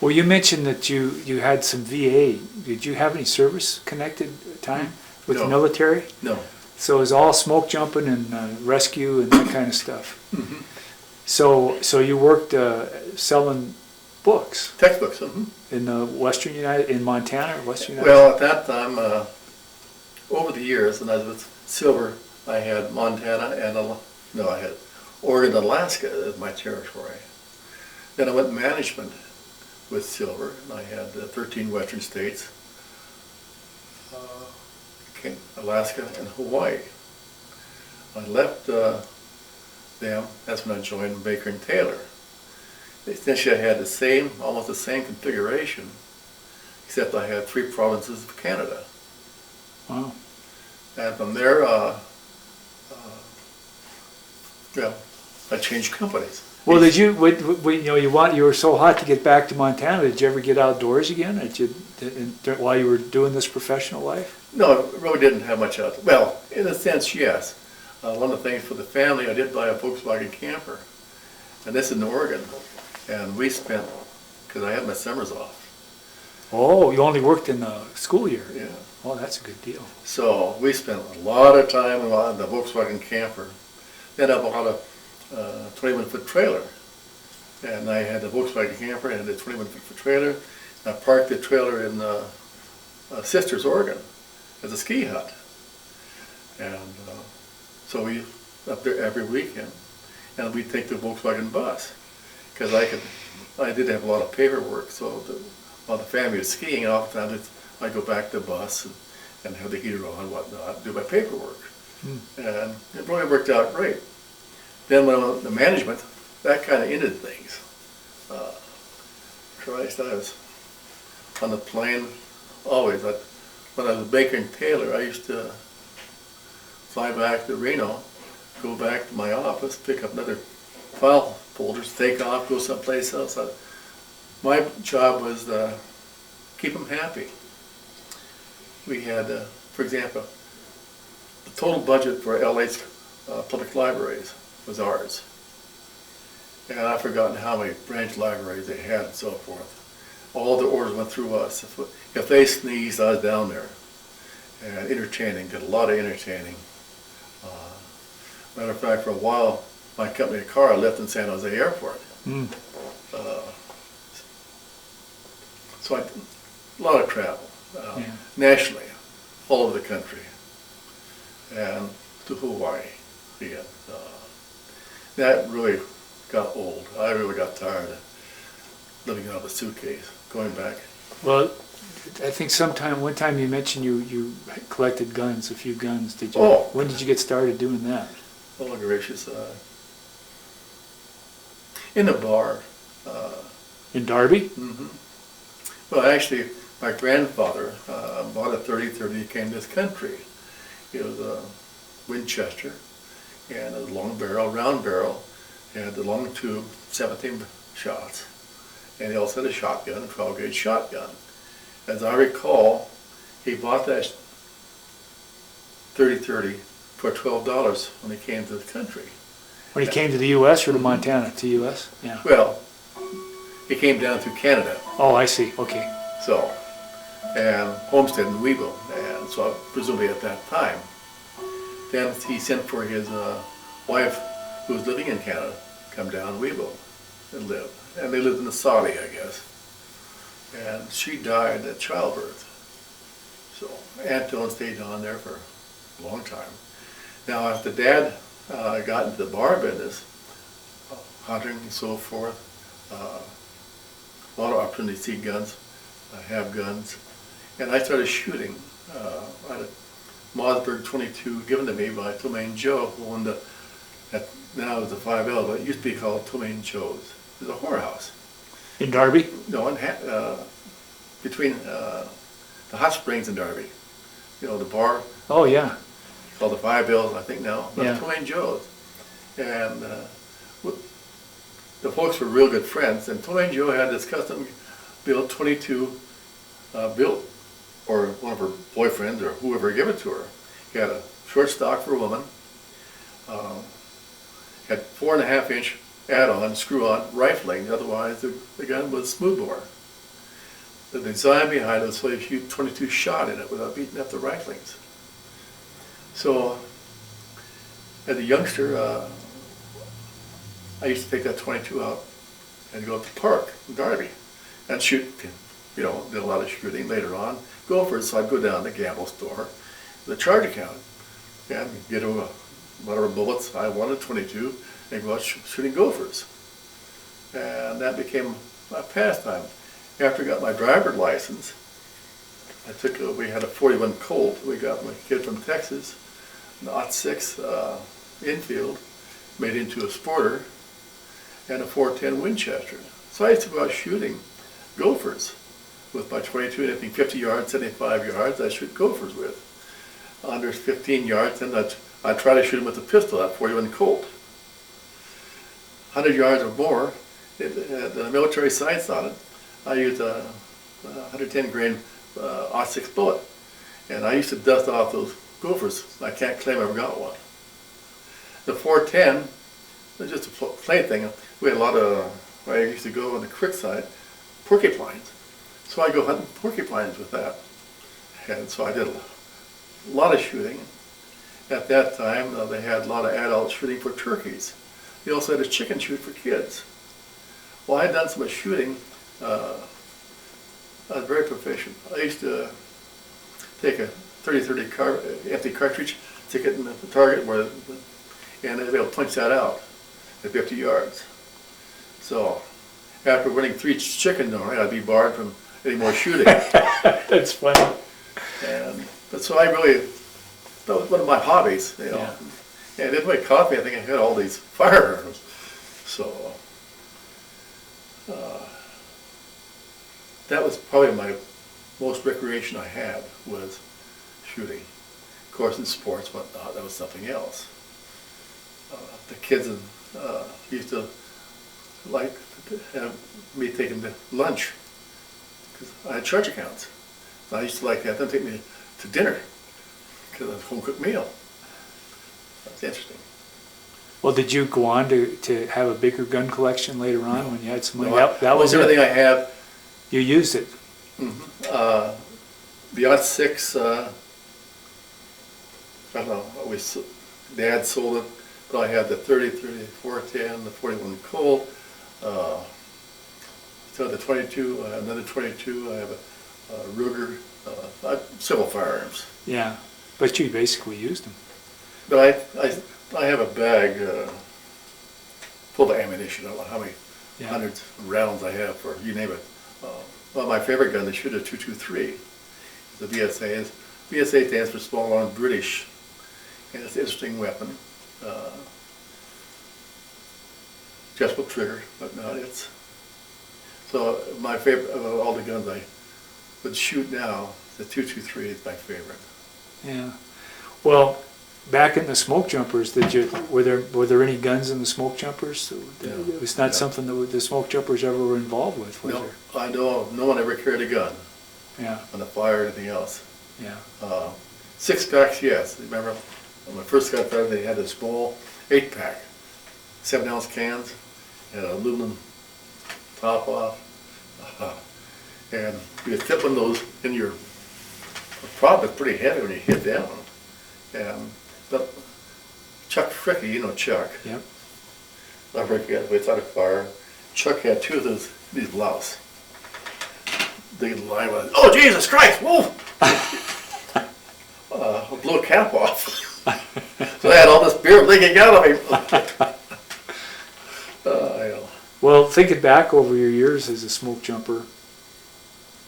Well, you mentioned that you had some VA. Did you have any service-connected time with the No. military? No. So it was all smoke jumping and rescue and that kind of stuff. Mm-hmm. So you worked selling books Textbooks. in the in Montana or Western United? Well, at that time, over the years, when I was with Silver, I had Montana and I had Oregon and Alaska as my territory. Then I went management with Silver, and I had 13 Western states, Alaska and Hawaii. I left them, that's when I joined Baker and Taylor. Essentially I had almost the same configuration, except I had 3 provinces of Canada. Wow. And from there, I changed companies. Well, did you, you were so hot to get back to Montana, did you ever get outdoors again while you were doing this professional life? No, I really didn't have much out. Well, in a sense, yes. One of the things for the family, I did buy a Volkswagen camper, and this is in Oregon, and we spent, because I had my summers off. Oh, you only worked in the school year? Yeah. Oh, that's a good deal. So we spent a lot of time on the Volkswagen camper. Then I bought a 21-foot trailer, and I had the Volkswagen camper and the 21-foot trailer. I parked the trailer in Sisters, Oregon, as a ski hut, and so we up there every weekend, and we'd take the Volkswagen bus because I did have a lot of paperwork. So while the family was skiing, oftentimes I'd go back to the bus and have the heater on and whatnot, do my paperwork, and it really worked out great. Then when I went to management, that kind of ended things. Christ, I was on the plane always. When I was with Baker and Taylor, I used to fly back to Reno, go back to my office, pick up another file folders, take off, go someplace else. My job was to keep them happy. We had, for example, the total budget for LA's public libraries was ours. And I've forgotten how many branch libraries they had and so forth. All the orders went through us. If they sneezed, I was down there. And entertaining, did a lot of entertaining. Matter of fact, for a while, my company car left in San Jose Airport. So a lot of travel, nationally, all over the country, and to Hawaii again. That really got old. I really got tired of living out of a suitcase, going back. Well, I think one time you mentioned you collected guns, a few guns. Did you? Oh. When did you get started doing that? Oh, gracious. In a bar. In Darby? Mm-hmm. Well, actually, my grandfather bought a .30-30. He came to this country. It was a Winchester, and a long barrel, round barrel. It had the long tube, 17 shots. And he also had a shotgun, a 12-gauge shotgun. As I recall, he bought that .30-30 for $12 when he came to the country. When he came to the U.S. or to Montana? To U.S.? Yeah. Well, he came down through Canada. Oh, I see. Okay. So, and homestead in Weeville, and so presumably at that time. Then he sent for his wife, who was living in Canada, come down to Weeville and live. And they lived in the Saudi, I guess. And she died at childbirth. So Antone stayed on there for a long time. Now after Dad got into the bar business, hunting and so forth, a lot of opportunity to see guns, have guns, and I started shooting. I had a Mossberg 22 given to me by Tomaine Joe, who owned now it's a 5L, but it used to be called Tomaine Joe's. It was a whorehouse. In Darby? No, between the Hot Springs and Darby. You know, the bar. Oh, yeah. Called the 5L, I think now. But Yeah. Tomaine Joe's. And the folks were real good friends, and Tomaine Joe had this custom-built 22 built, or one of her boyfriends or whoever gave it to her. He had a short stock for a woman, had 4.5-inch add-on, screw-on rifling. Otherwise, the gun was smoothbore. the design behind it was so you shoot 22 shot in it without beating up the riflings. So, as a youngster, I used to take that 22 out and go up to the park in Darby and shoot, did a lot of shooting later on. Gophers, so I'd go down to the gamble store, the charge account, and get whatever bullets I wanted, 22, and go out shooting gophers. And that became my pastime. After I got my driver's license, we had a 41 Colt. We got my kid from Texas, an '06 infield, made into a sporter, and a 410 Winchester. So I used to go out shooting gophers with my 22, anything 50 yards, 75 yards, I shoot gophers with. Under 15 yards, then I'd try to shoot them with a pistol, that 41 Colt. 100 yards or more, the military sights on it, I used a 110 grain '06 bullet. And I used to dust off those gophers. I can't claim I ever got one. The 410 was just a plain thing. We had a lot of, I used to go on the creek side, porcupines. So I go hunting porcupines with that. And so I did a lot of shooting. At that time, they had a lot of adults shooting for turkeys. They also had a chicken shoot for kids. Well, I had done so much shooting, I was very proficient. I used to take a 30-30 empty cartridge, stick it in the target, and I'd be able to punch that out at 50 yards. So after winning 3 chicken dinner, I'd be barred from any more shooting. That's funny. But so that was one of my hobbies, Yeah. And in my coffee, I think I had all these firearms. So that was probably my most recreation I had, was shooting. Of course, in sports, whatnot, that was something else. The kids used to like to have me take them to lunch, because I had church accounts. I used to like to have them take me to dinner, because it was a home-cooked meal. That's interesting. Well, did you go on to have a bigger gun collection later on when you had some money? No, that was everything it. I have. You used it. The '06, I don't know, Dad sold it, but I had the 30, 410, the 41 Colt, so the 22, another 22, I have a Ruger, I have several firearms. Yeah, but you basically used them. But I have a bag full of ammunition. I don't know how many hundreds of rounds I have for, you name it. Well, my favorite gun to shoot a .223. The VSA is. VSA stands for Small Arms British, and it's an interesting weapon. Adjustable trigger, but not it's. So my favorite of all the guns I would shoot now, the .223 is my favorite. Yeah. Well, back in the Smokejumpers, were there any guns in the Smokejumpers? No. It was not something that the Smokejumpers ever were involved with, was No, there? I know of no one ever carried a gun Yeah. on the fire or anything else. Yeah. 6-packs, yes. Remember when I first got there, they had a small 8-pack, 7-ounce cans, and an aluminum top off. And you fit one of those in your prop. It's pretty heavy when you hit down. And but Chuck Fricky, you know Chuck. Yep. I forget, we thought of fire. Chuck had 2 of these blouse. They line with, oh Jesus Christ, whoa! Blew a cap off. So I had all this beer leaking out of me. Well, thinking back over your years as a smoke jumper,